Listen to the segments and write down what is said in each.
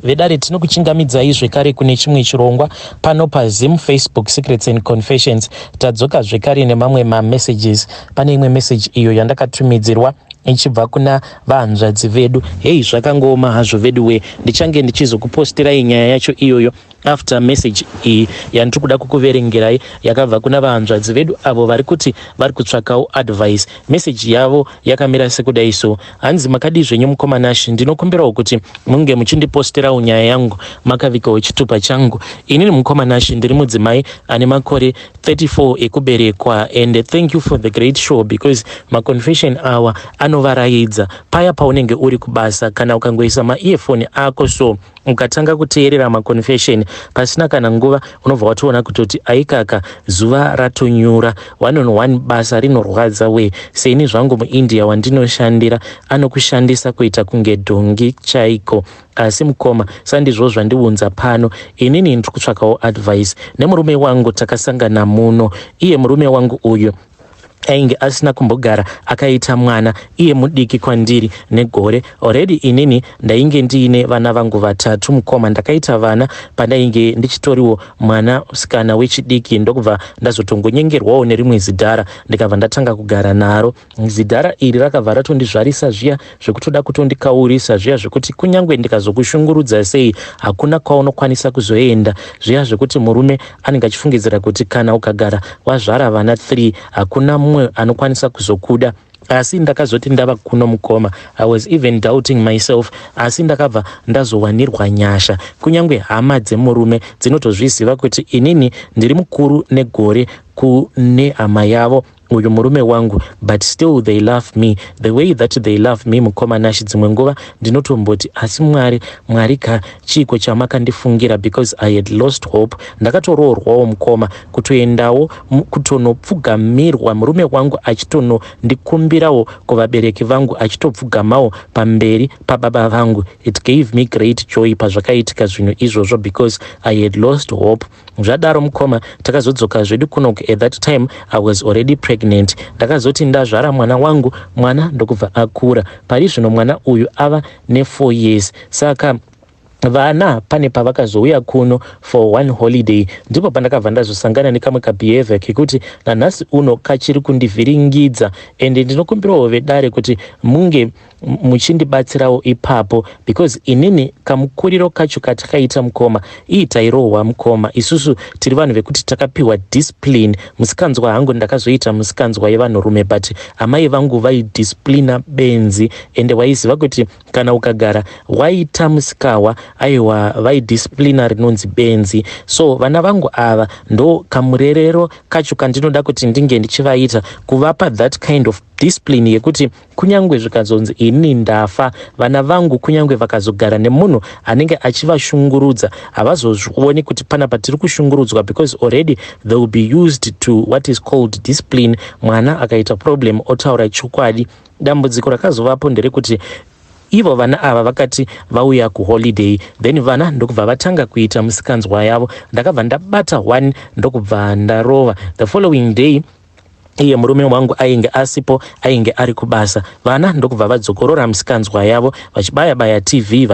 vedare tinokuchingamidzai zvekare kune chimwe chirongwa pano paZim Facebook Secrets and Confessions. Tadzoka zvekare nemamwe mamessages. Pane imwe message iyo yandakatumidzirwa ichibva kuna vahanzvadzi vedu. Hei, zvakangoma hazvo vedu we, ndichange ndichizokupostirai nyaya yacho iyoyo after message iyi yandiri kuda kukuverengerai yakabva kuna vahanzvadzi vedu avo vari kuti vari kutsvakawo advice. Message yavo yakamira sekudai so: hanzi makadi zvenyu mukomanashi, ndinokumbirawo kuti munge muchindiposterawo nyaya yangu makavikawo chitupa changu. Inini mukomanashi ndiri mudzimai ane makore 34 ekuberekwa, and thank you for the great show because maconfession awa anovaraidza paya paunenge uri kubasa kana ukangoisa maearphone ako so ukatanga kuteerera maconfession pasina kana nguva unobva watoona kutoti aikaka zuva ratonyura 1 on 1 basa rinorwadza we. Seini zvangu muIndia wandinoshandira anokushandisa kuita kunge dhongi chaiko, asi mukoma sandizvo zvandiunza pano. Inini ndiri kutsvakawo advice nemurume wangu takasangana muno. Iye murume wangu uyu ainge asina kumbogara akaita mwana, iye mudiki kwandiri negore. Already inini ndainge ndiine vana vangu 3 mukoma. Ndakaita vana pandainge ndichitoriwo mwana usikana wechidiki, ndokubva ndazotongonyengerwawo nerimwe zidhara ndikabva ndatanga kugara naro. Zidhara iri rakabva ratondizvarisa zviya zvekutoda kutondikaurisa zviya zvekuti kunyangwe ndikazokushungurudza sei hakuna kwaunokwanisa kuzoenda, zviya zvekuti murume anenge achifungidzira kuti kana ukagara wazvara vana 3 hakuna mumwe anokwanisa kuzokuda. Asi ndakazoti ndava kuno mukoma, I was even doubting myself, asi ndakabva ndazowanirwa nyasha. Kunyangwe hama dzemurume dzinotozviziva kuti inini ndiri mukuru negore kune hama yavo uyu murume wangu, but still they love me the way that they love me mukomanashi. Dzimwe nguva ndinotomboti asi mwari ka chiko chamakandifungira because I had lost hope. Ndakatoroorwawo mukoma kutoendawo kutonopfugamirwa murume wangu achitonondikumbirawo kuvabereki vangu, achitopfugamawo pamberi pababa vangu. It gave me great joy pazvakaitika zvinhu izvozvo because I had lost hope. Zvadaro mukoma takazodzoka zvedu kunoku. At that time I was already pregnant. Ndakazoti ndazvara mwana wangu, mwana ndokubva akura. Pari zvino mwana uyu ava ne4 years. Saka vana pane pavakazouya kuno for one holiday ndipo pandakabva ndazosangana nekamwe kabehavior kekuti nanhasi uno kachiri kundivhiringidza, ende ndinokumbirawo vedare kuti munge muchindibatsirawo ipapo because inini kamukuriro kacho katakaita mukoma iitairohwa mukoma. Isusu tiri vanhu vekuti takapiwa discipline. Musikanzwa hangu ndakazoita musikanzwa yevanhurume, but amai vangu vaidisciplina benzi, ende waiziva kuti kana ukagara waita musikawa aiwa vaidisciplina rinonzi benzi. So vana vangu ava ndo kamurerero kacho kandinoda kuti ndinge ndichivaita, kuvapa that kind of discipline yekuti kunyangwe zvikazonzi ini ndafa, vana vangu kunyangwe vakazogara nemunhu anenge achivashungurudza havazozvioni kuti pana patiri kushungurudzwa because already they will be used to what is called discipline. Mwana akaita problem otaura chokwadi. Dambudziko rakazovapo nderekuti ivo vana ava vakati vauya kuholiday, then vana ndokubva vatanga kuita musikanzwa yavo. Ndakabva ndabata 1 ndokubva ndarova. The following day iye murume wangu ainge asipo, ainge ari kubasa. Vana ndokubva vadzokorora musikanzwa yavo vachibaya-baya TV,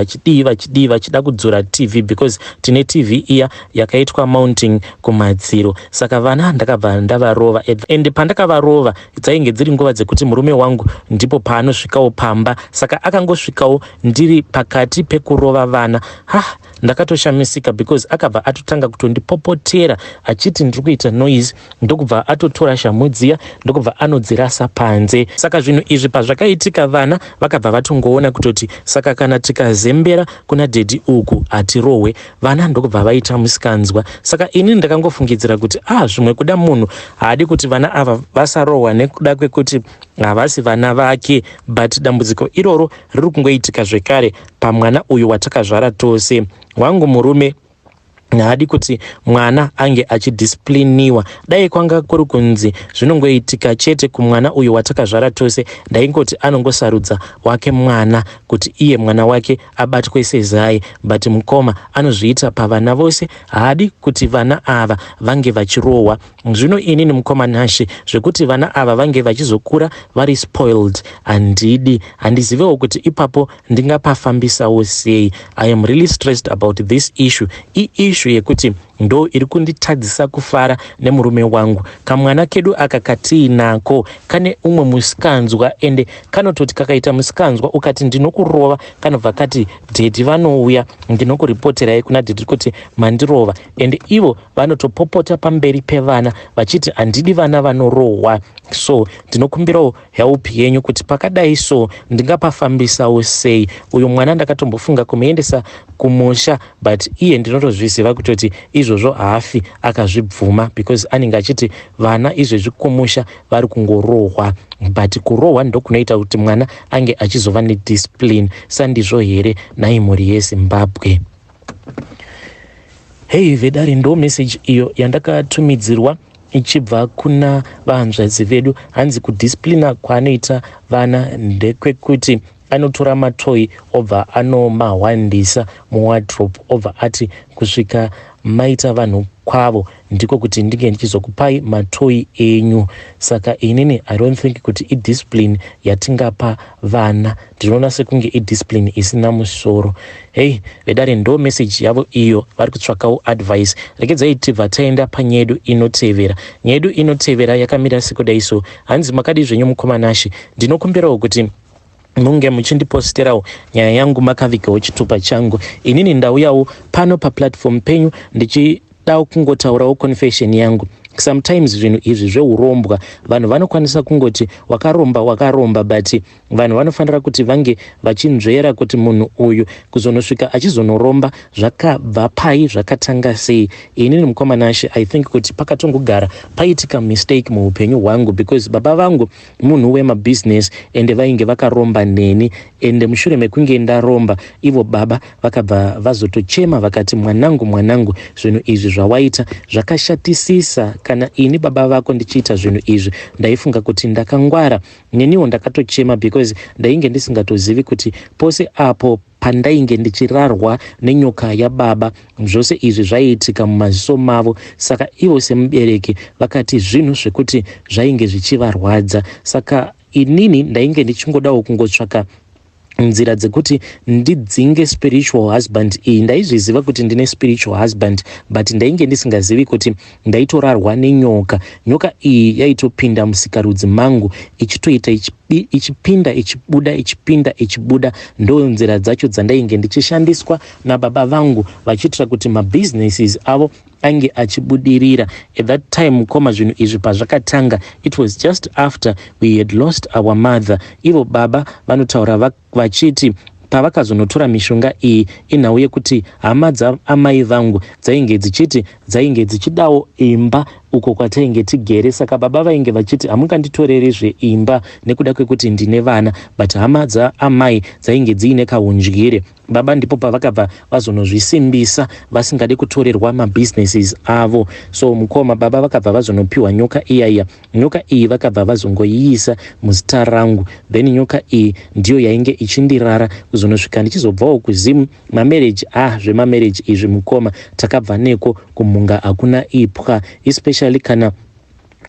vachida kudzura TV because tine TV iya yakaitwa mounting kumadziro. Saka vana ndakabva ndavarova, ende pandakavarova dzainge dziri nguva dzekuti murume wangu ndipo paanosvikawo pamba. Saka akangosvikawo ndiri pakati pekurova vana. Ndakatoshamisika because akabva atotanga kutondipopotera achiti ndiri kuita noise, ndokubva atotora shamhu dziya ndokubva anodzirasa panze. Saka zvinhu izvi pazvakaitika vana vakabva vatongoona kutoti saka kana tikazembera kuna dhedhi uku hatirohwe. Vana ndokubva vaita musikanzwa. Saka ini ndakangofungidzira kuti zvimwe kuda munhu haadi kuti vana ava vasarohwa nekuda kwekuti havasi vana vake, but dambudziko iroro riri kungoitika zvekare pamwana uyu watakazvara tose. Wangu murume haadi kuti mwana ange achidiscipliniwa. Dai kwanga kuri kunzi zvinongoitika chete kumwana uyu watakazvara tose, ndaingoti anongosarudza wake mwana kuti iye mwana wake abatwe sezai, but mukoma anozviita pavana vose. Haadi kuti vana ava vange vachirohwa. Zvino inini mukoma Nhashe, zvekuti vana ava vange vachizokura vari spoiled handizivewo kuti ipapo ndingapafambisawo sei. I am really stressed about this issue. Issue yekuti ndo iri kunditadzisa kufara nemurume wangu. Kamwana kedu aka katiinako kane umwe musikanzwa, ende kanototi kakaita musikanzwa ukati ndinokurova, kanobva kati dhedhi vanouya ndinokuripoterai kuna dhedhi kuti mandirova, ende ivo vanotopopota pamberi pevana vachiti handidi vana vanorohwa. So ndinokumbirawo help yenyu kuti pakadai so ndingapafambisawo sei. Uyu mwana ndakatombofunga kumuendesa kumusha, but iye ndinotozviziva kutoti izvozvo haafi akazvibvuma, because anenge achiti vana izvezvi kumusha vari kungorohwa, but kurohwa ndokunoita kuti mwana ange achizova nediscipline. Sandizvo here nhai mhuri yeZimbabwe? Hei vedare, ndo message iyo yandakatumidzirwa ichibva kuna vahanzvadzi vedu. Hanzi kudisciplina kwaanoita vana ndekwekuti anotora matoi obva anomahwandisa muwardrobe, obva ati kusvika maita vanhu kwavo ndiko kuti ndinge ndichizokupai matoi enyu. Saka inini I don't think kuti idiscipline yatingapa vana, ndinoona sekunge idiscipline isina musoro. Hei vedare, ndo message yavo iyo, vari kutsvakawo advice. Regedzai tibva taenda panyedu inotevera. Nyedu inotevera yakamira sekudai so. Hanzi makadi zvenyu mukoma Nhashe, ndinokumbirawo kuti munge muchindiposterawo nyaya yangu makavigawo chitupa changu. Inini ndauyawo pano paplatform penyu ndichidawo kungotaurawo confession yangu. Sometimes zvinhu izvi zveurombwa vanhu vanokwanisa kungoti wakaromba, but vanhu vanofanira kuti vange vachinzvera kuti munhu uyu kuzonosvika achizonoromba zvakabva pai, zvakatanga sei. Inini mukoma Nhashe, I think kuti pakatongogara paitika mistake muupenyu hwangu, because baba vangu munhu wemabusiness ende vainge vakaromba neni, ende mushure mekunge ndaromba ivo baba vakabva vazotochema vakati mwanangu, zvinhu izvi zvawaita zvakashatisisa. Kana ini baba vako ndichiita zvinhu izvi ndaifunga kuti ndakangwara, neniwo ndakatochema, because ndainge ndisingatozivi kuti pose apo pandainge ndichirarwa nenyoka yababa zvose izvi zvaiitika mumaziso mavo. Saka ivo semubereki vakati zvinhu zvekuti zvainge zvichivarwadza. Saka inini ndainge ndichingodawo kungotsvaka nzira dzekuti ndidzinge spiritual husband iyi. Ndaizviziva kuti ndine spiritual husband, but ndainge ndisingazivi kuti ndaitorarwa nenyoka. Nyoka iyi yaitopinda musikarudzi mangu ichitoita ichipinda ichibuda. Ndo nzira dzacho dzandainge ndichishandiswa nababa vangu vachiitira kuti mabusinesses avo ange achibudirira. At that time mukoma, zvinhu izvi pazvakatanga, it was just after we had lost our mother. Ivo baba vanotaura vachiti pavakazonotora mishonga iyi inhau yekuti hama dzaamai vangu dzainge dzichidawo imba uko kwatainge tigere. Saka baba vainge vachiti hamunganditorerezve imba nekuda kwekuti ndine vana, but hama dzaamai dzainge dziine kahundyire. Baba ndipo pavakabva vazonozvisimbisa vasingade kutorerwa mabusinesses avo. So mukoma, baba vakabva vazonopiwa nyoka iyaiya. Nyoka iyi vakabva vazongoiisa muzita rangu, then nyoka iyi ndiyo yainge ichindirara kuzonosvika ndichizobvawo kuzimu. Mamarriage zvemamarriage izvi mukoma takabva neko kumunga hakuna ipwa, especially kana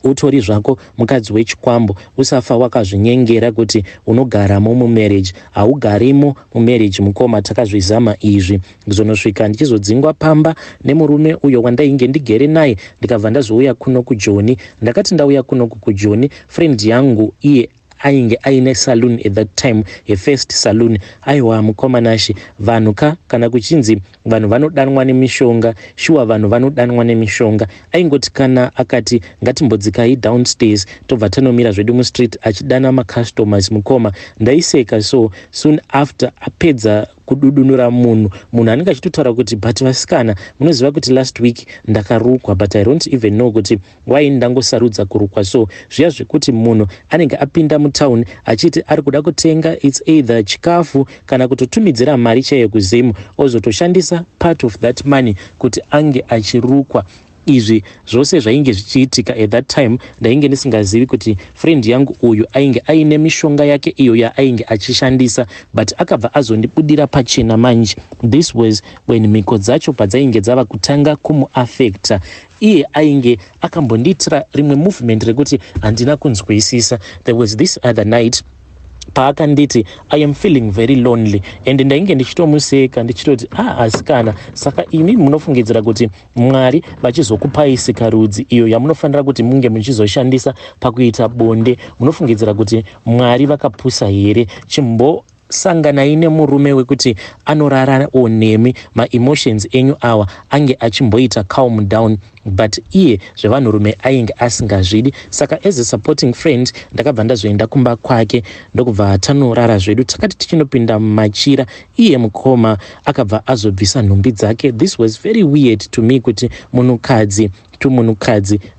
utori zvako mukadzi wechikwambo, usafa wakazvinyengera kuti unogaramo mumarriage. Haugarimo mumarriage mukoma, takazvizama izvi. Kuzonosvika ndichizodzingwa pamba nemurume uyo wandainge ndigere naye, ndikabva ndazouya kuno kuJoni. Ndakati ndauya kuno kuJoni, friend yangu iye ainge aine saloon at that time, a first saloon. Aiwa mukoma Nhashe, vanhu kana kuchinzi vanhu vanodanwa nemishonga, shuwa vanhu vanodanwa nemishonga. Aingoti kana akati ngatimbodzikai downstairs tobva tanomira zvedu mustreet achidana macustomers mukoma, ndaiseka. So soon after apedza kududunura munhu anenge achitotaura kuti but vasikana munoziva kuti last week ndakarukwa, but I don't even know kuti why ndangosarudza kurukwa. So zviya zvekuti munhu anenge apinda mutown achiti ari kuda kutenga it's either chikafu kana kutotumidzira mari chaiyo kuzimu ozotoshandisa part of that money kuti ange achirukwa. Izvi zvose zvainge zvichiitika at that time ndainge ndisingazivi kuti friend yangu uyu ainge aine mishonga yake iyo yaainge achishandisa, but akabva azondibudira pachena manje. This was when mhiko dzacho padzainge dzava kutanga kumuaffecta. Iye ainge akambondiitira rimwe movement rekuti handina kunzwisisa. There was this other night paakanditi I am feeling very lonely, and ndainge ndichitomuseka ndichitoti asikana, saka imi munofungidzira kuti Mwari vachizokupai sikarudzi iyo yamunofanira kuti munge muchizoshandisa pakuita bonde, munofungidzira kuti Mwari vakapusa here? Sanganayi nemurume wekuti anorarawo nemi, ma-emotions enyu awa ange achimboita calm down, but iye zvevanhurume ainge asingazvidi. Saka as a supporting friend ndakabva ndazoenda kumba kwake ndokubva tanorara zvedu. Takati tichinopinda mumachira iye mukoma akabva azobvisa nhumbi dzake. This was very weird to me kuti munhukadzi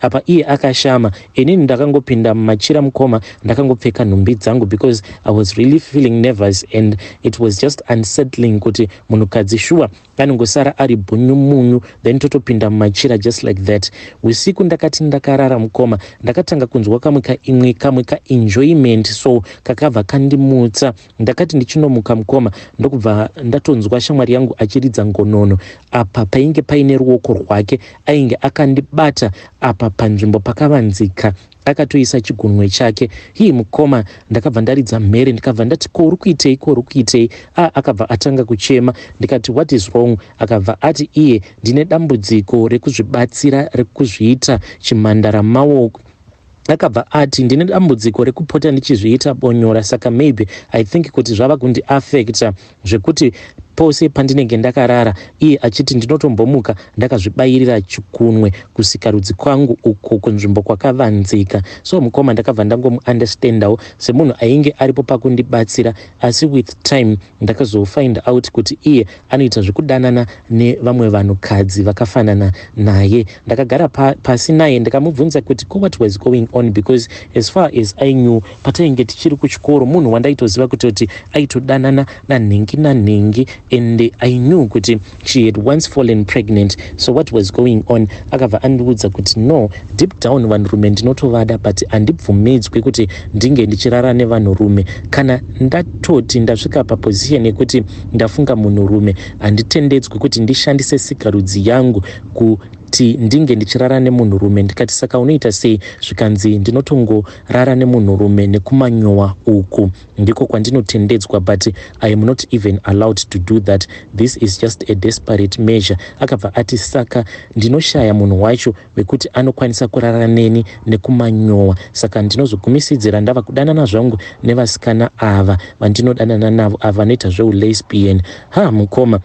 apa iye akashama. Inini ndakangopinda mumachira mukoma ndakangopfeka nhumbi dzangu because I was really feeling nervous and it was just unsettling kuti munhukadzi sure anongosara ari bhunyumunyu then totopinda mumachira just like that. Usiku ndakati ndakarara mukoma ndakatanga kunzwa kamwe ka enjoyment, so kakabva kandimutsa. Ndakati ndichinomuka mukoma ndokubva ndatonzwa shamwari yangu achiridza ngonono apa painge paine ruoko rwake ainge akandibata apa panzvimbo pakavanzika akatoisa chigunwe chake. Hii mukoma ndakabva ndaridza mhere ndikabva ndati ko uri kuitei akabva atanga kuchema. Ndikati what is wrong? Akabva ati iye ndine dambudziko rekuzvibatsira rekuzviita chimhandara maoko. Akabva ati ndine dambudziko rekupota ndichizviita bonyora, saka maybe I think kuti zvava kundi affecta zvekuti pose pandinenge ndakarara iye achiti ndinotombomuka ndakazvibayirira chikunwe kusikarudzi kwangu uko kunzvimbo kwakavanzika. So mukoma ndakabva ndangomuunderstandawo semunhu ainge aripo pakundibatsira, asi with time ndakazofind out kuti iye anoita zvekudanana nevamwe vanhukadzi vakafanana naye. Ndakagara pasi naye ndikamubvunza kuti what was going on, because as far as I knew patainge tichiri kuchikoro munhu wandaitoziva kuti aitodanana nanhingi and I knew kuti she had once fallen pregnant. So what was going on? Akabva andiudza kuti no, deep down vanhurume ndinotovada, but handibvumidzwi kuti ndinge ndichirara nevanhurume. Kana ndatoti ndasvika paposition yekuti ndafunga munhurume handitendedzwi kuti ndishandise sikarudzi yangu kuti ndinge ndichirara nemunhurume. Ndikati saka unoita sei zvikanzi ndinotongorara nemunhurume nekumanyowa uku ndiko kwandinotendedzwa, but I am not even allowed to do that. This is just a desperate measure. Akabva ati saka ndinoshaya munhu wacho wekuti anokwanisa kurara neni nekumanyowa, saka ndinozogumisidzira ndava kudanana zvangu nevasikana ava vandinodanana navo ava vanoita zveulesbian. Mukoma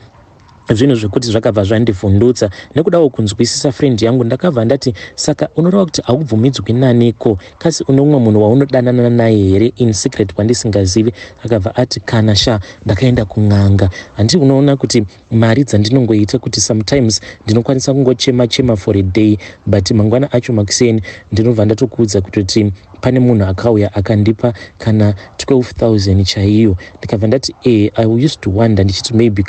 zvinhu zvekuti zvakabva zvandivhundutsa nekudawo kunzwisisa friend yangu. Ndakabva ndati saka unoreva kuti haubvumidzwi naniko, kasi une umwe munhu waunodanana naye here in secret wandisingazivi? Akabva ati kana ndakaenda kun'anga. Handi unoona kuti mari dzandinongoita kuti sometimes ndinokwanisa kungochema for a day, but mangwana acho makuseni ndinobva ndatokuudza kutoti pane munhu akauya akandipa kana 12,000 chaiyo. Ndikabva ndati I used to wonder ndichiti maybe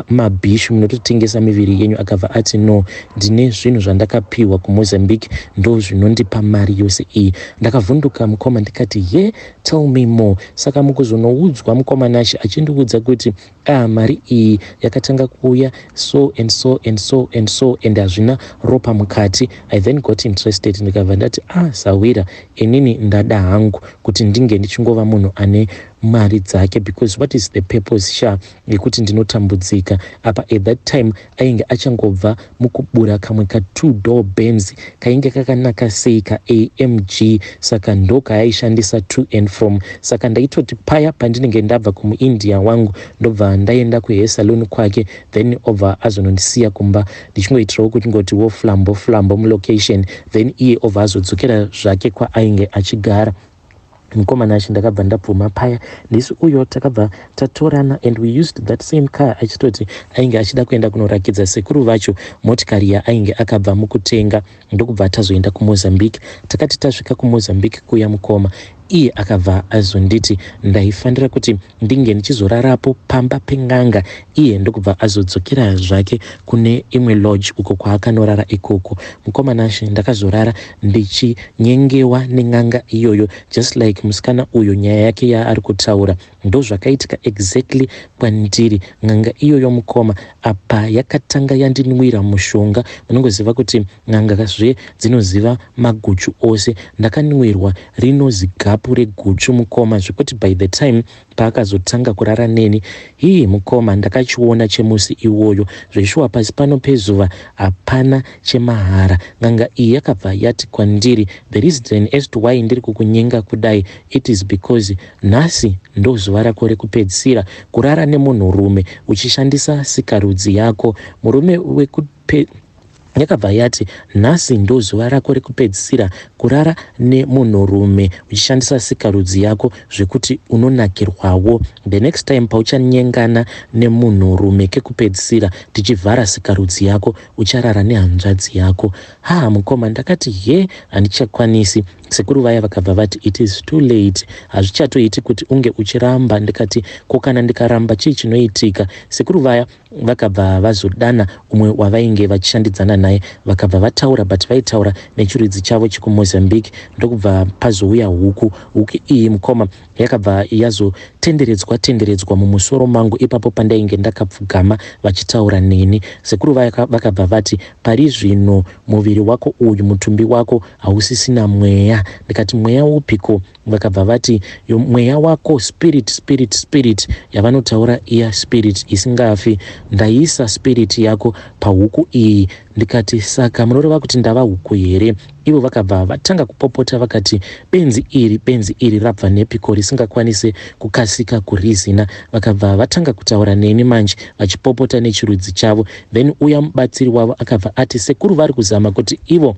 mabhishu munototengesa miviri yenyu. Akabva ati no, ndine zvinhu zvandakapiwa kuMozambique ndo zvinondipa mari yose iyi. Ndakavhunduka mukoma ndikati tell me more. Saka mukuzonoudzwa mukoma nashi achindiudza kuti mari iyi yakatanga kuuya so and so and so and so and hazvina ropa mukati. I then got interested. Ndikabva ndati sawira inini ndada hangu kuti ndinge ndichingova munhu ane mari dzake, because what is the purpose yekuti ndinotambudzika apa? At that time ainge achangobva mukubura kamwe ka 2-door Benz kainge kakanaka sei ka AMG, saka ndo kaaishandisa to and from. Saka ndaitoti paya pandinenge ndabva kumuindia wangu ndobva ndaenda kuhair salon kwake, then over azonondisiya kumba ndichingoitirawo kuti ngoti wo flambo mulocation, then iye over azodzokera zvake kwa ainge achigara. Mukoma nashi ndakabva ndabvuma paya ndisu uyo takabva tatorana and we used that same car. Achitoti ainge achida kuenda kunorakidza sekuru vacho motikari ainge akabva mukutenga ndokubva tazoenda kuMozambique. Takati tasvika kuMozambique kuya mukoma iye akabva azonditi ndaifanira kuti ndinge ndichizorarapo pamba peng'anga. Iye ndokubva azodzokera zvake kune imwe lodge uko kwaakanorara ikoko. Mukomana ndakazorara ndichinyengewa neng'anga iyoyo, just like musikana uyo nyaya yake yaari kutaura. Ndo zvakaitika exactly kwandiri. Ng'anga iyoyo mukoma apa yakatanga yandinwira mushonga. Unongoziva kuti ng'anga zve dzinoziva maguchu ose. Ndakanwirwa rinozi gapu reguchu mukoma, zvekuti by the time paakazotanga kurara neni, mukoma ndakachiona chemusi iwoyo zveshuwa pasi pano pezuva hapana chemahara. Ng'anga iyi yakabva yati kwandiri, the reason as to why ndiri kukunyenga kudai, it is because nhasi ndo zuva rako rekupedzisira kurara nemunhurume uchishandisa sikarudzi yako. Murume yakabva yati nhasi ndo zuva rako rekupedzisira kurara nemunhurume uchishandisa sikarudzi yako, zvekuti unonakirwawo. The next time pauchanyengana nemunhurume kekupedzisira tichivhara sikarudzi yako, ucharara nehanzvadzi yako. Mukoma ndakati handichakwanisi. Sekuru vaya vakabva vati it is too late, hazvichatoiti kuti unge uchiramba. Ndikati ko kana ndikaramba chii chinoitika? Sekuru vaya vakabva vazodana umwe wavainge vachishandidzana naye, vakabva vataura, but vaitaura nechiridzi chavo chekumozambique. Ndokubva pazouya huku iyi mukoma yakabva yazotenderedzwa mumusoro mangu ipapo pandainge ndakapfugama vachitaura neni. Sekuru vaya vakabva vati pari zvino muviri wako uyu, mutumbi wako hausisina mweya. Ndikati mweya upiko? Vakabva vati mweya wako spirit yavanotaura iya spirit isingafi. Ndaisa spirit yako pahuku iyi. Ndikati saka munoreva kuti ndava huku here? Ivo vakabva vatanga kupopota vakati benzi iri rabva nepiko risingakwanise kukasika kurizina. Vakabva vatanga kutaura neni manje vachipopota nechirudzi chavo. Then uya mubatsiri wavo akabva ati sekuru vari kuzama kuti ivo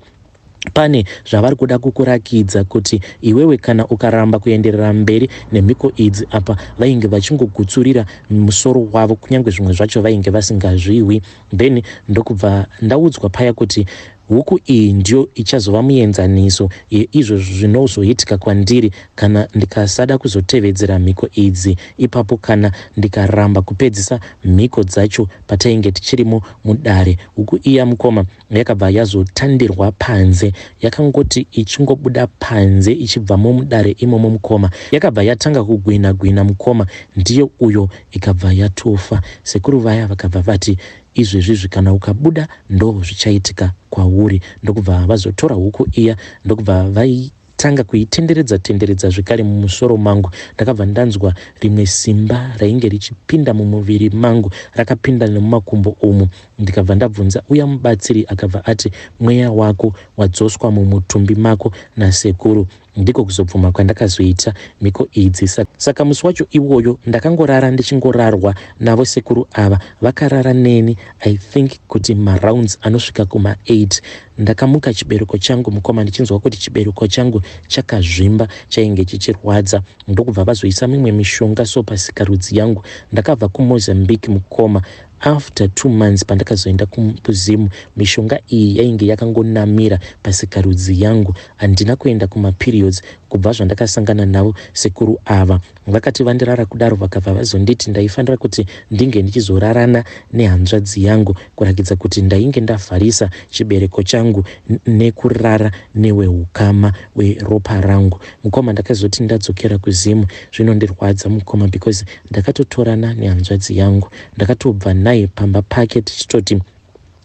pane zvavari kuda kukurakidza kuti iwewe kana ukaramba kuenderera mberi nemhiko idzi apa vainge vachingogutsurira musoro wavo, kunyange zvimwe zvacho vainge vasingazviwi. Then ndokubva ndaudzwa paya kuti huku iyi ndio ichazova muenzaniso izvo zvinozoitika kwandiri kana ndikasada kuzotevedzera mhiko idzi. Ipapo kana ndikaramba kupedzisa mhiko dzacho patainge tichirimo mudare. Huku iya mukoma yakabva yazotandirwa panze, yakangoti ichingobuda panze ichibvamo mudare imomo mukoma yakabva yatanga kugwina mukoma, ndiyo uyo ikabva yatofa. Sekuru vaya vakabva vati izvezvi kana ukabuda ndo zvichaitika kwauri. Ndokubva vazotora huku iya ndokubva vaitanga kuitenderedza zvekare mumusoro mangu. Ndakabva ndanzwa rimwe simba rainge richipinda mumuviri mangu rakapinda nemumakumbo umu. Ndikabva ndabvunza uya mubatsiri akabva ati mweya wako wadzoswa mumutumbi mako nasekuru. Ndiko kuzobvuma kwandakazoita mhiko idzi. Saka musi wacho iwoyo ndakangorara ndichingorarwa navo sekuru ava. Vakarara neni I think kuti marounds anosvika kuma8. Ndakamuka chibereko changu mukoma ndichinzwa kuti chibereko changu chakazvimba chainge chichirwadza. Ndokubva vazoisa mimwe mishonga so pasikarudzi yangu. Ndakabva kuMozambique mukoma after 2 months pandakazoenda kuzimu. Mishonga iyi yainge yakangonamira pasikarudzi yangu. Handina kuenda kumaperiods kubva zvandakasangana navo sekuru ava. Vakati vandirara kudaro vakabva vazonditi ndaifanira kuti ndinge ndichizorarana nehanzvadzi yangu kurakidza kuti ndainge ndavharisa chibereko changu nekurara newehukama weropa rangu. Mukoma ndakazoti ndadzokera kuzimu zvinondirwadza mukoma because ndakatotorana nehanzvadzi yangu. Ndakatobva naye pamba pake tichitoti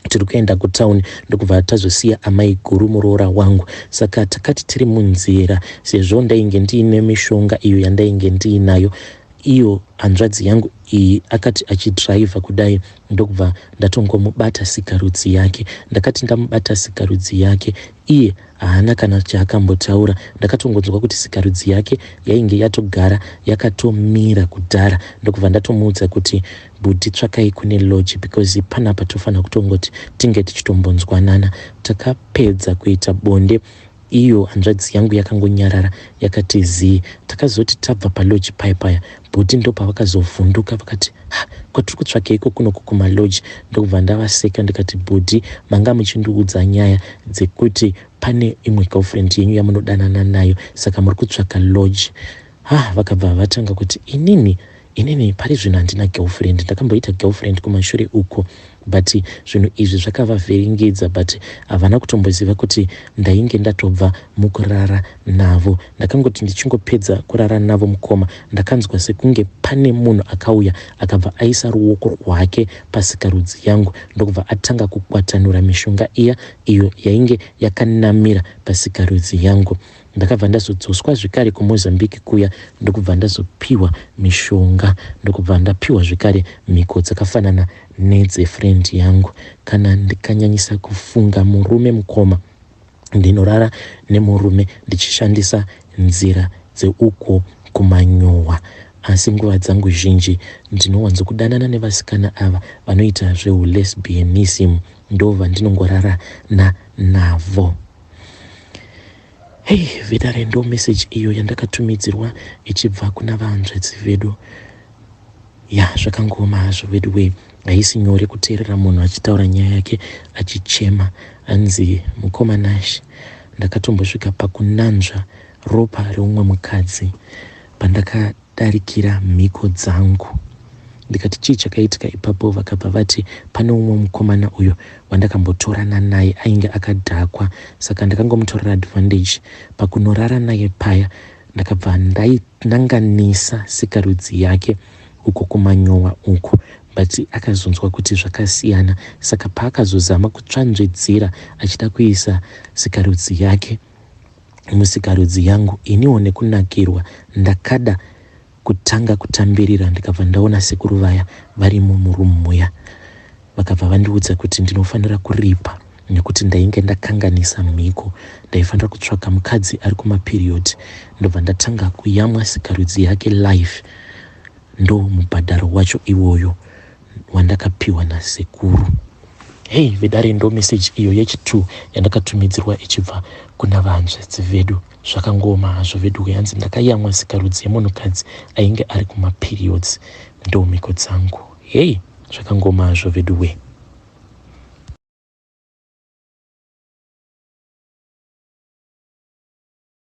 tiri kuenda kutauni ndokubva tazosiya amai guru muroora wangu. Saka takati tiri munzira, sezvo ndainge ndiine mishonga iyo yandainge ndiinayo, iyo hanzvadzi yangu iyi akati achidhiraivha kudai ndokubva ndatongomubata sikarudzi yake. Ndakati ndamubata sikarudzi yake iye haana kana chaakambotaura. Ndakatongonzwa kuti sikarudzi yake yainge yatogara yakatomira kudhara. Ndokubva ndatomuudza kuti budhi tsvakai kune lodge because panapa tofanira kutongoti tinge tichitombonzwanana. Takapedza kuita bonde iyo hanzvadzi yangu yakangonyarara yakati zii. Takazoti tabva palodge paya budhi ndo pavakazovhunduka vakati kwatiri kutsvakeiko kunoku kumalodge. Ndokubva ndavaseka ndikati budhi manga muchindiudza nyaya dzekuti pane imwe girlfriend yenyu yamunodanana nayo, saka muri kutsvaka lodge. Vakabva vatanga kuti inini pari zvino handina girlfriend, ndakamboita girlfriend kumashure uko, but zvinhu izvi zvakavavhiringidza, but havana kutomboziva kuti ndainge ndatobva mukurara navo. Ndakangoti ndichingopedza kurara navo mukoma, ndakanzwa sekunge pane munhu akauya akabva aisa ruoko rwake pasikarudzi yangu, ndokubva atanga kukwatanura mishonga iyo yainge yakanamira pasikarudzi yangu. Ndakabva ndazodzoswa zvekare kuMozambique kuya, ndokubva ndazopiwa mishonga, ndokubva ndapiwa zvekare mhiko dzakafanana nedzefriend yangu. Kana ndikanyanyisa kufunga murume mukoma, ndinorara nemurume ndichishandisa nzira dzeuko kumanyowa. Asi nguva dzangu zhinji ndinowanzo kudanana nevasikana ava vanoita zveulesbianism, ndova ndinongorara navo. Vedare ndo message iyo yandakatumidzirwa ichibva kuna vahanzvadzi vedu. Zvakangoma hazvo vedu haisi nyore kuteerera munhu achitaura nyaya yake achichema. Anzi mukomanashi, ndakatombosvika pakunanzva ropa reumwe mukadzi pandakadarikira mhiko dzangu. Ndikati chii chakaitika ipapo, vakabva vati pane umwe mukomana uyo wandakambotorana naye ainge akadhakwa, saka ndakangomutorera advantage. Pakunorara naye paya ndakabva ndainanganisa sikarudzi yake uko kumanyowa uko, but akazonzwa kuti zvakasiyana, saka paakazozama kutsvanzvedzira achida kuisa sikarudzi yake musikarudzi yangu, iniwo nekunakirwa ndakada kutanga kutambirira. Ndikabva ndaona sekuru vaya varimo murumu muya, vakabva vandiudza kuti ndinofanira kuripa nekuti ndainge ndakanganisa mhiko, ndaifanira kutsvaka mukadzi ari kumaperiod. Ndobva ndatanga kuyamwa sikarudzi yake live. Ndo mubhadharo wacho iwoyo wandakapiwa nasekuru. Vedare ndo message iyo yechi2 yandakatumidzirwa ichibva kuna vahanzvadzi vedu. Zvakangoma hazvo vedu, yanzi ndakayamwa sikarudzi yemunhukadzi ainge ari kumaperiods, ndo mhiko dzangu. Zvakangoma hazvo vedu.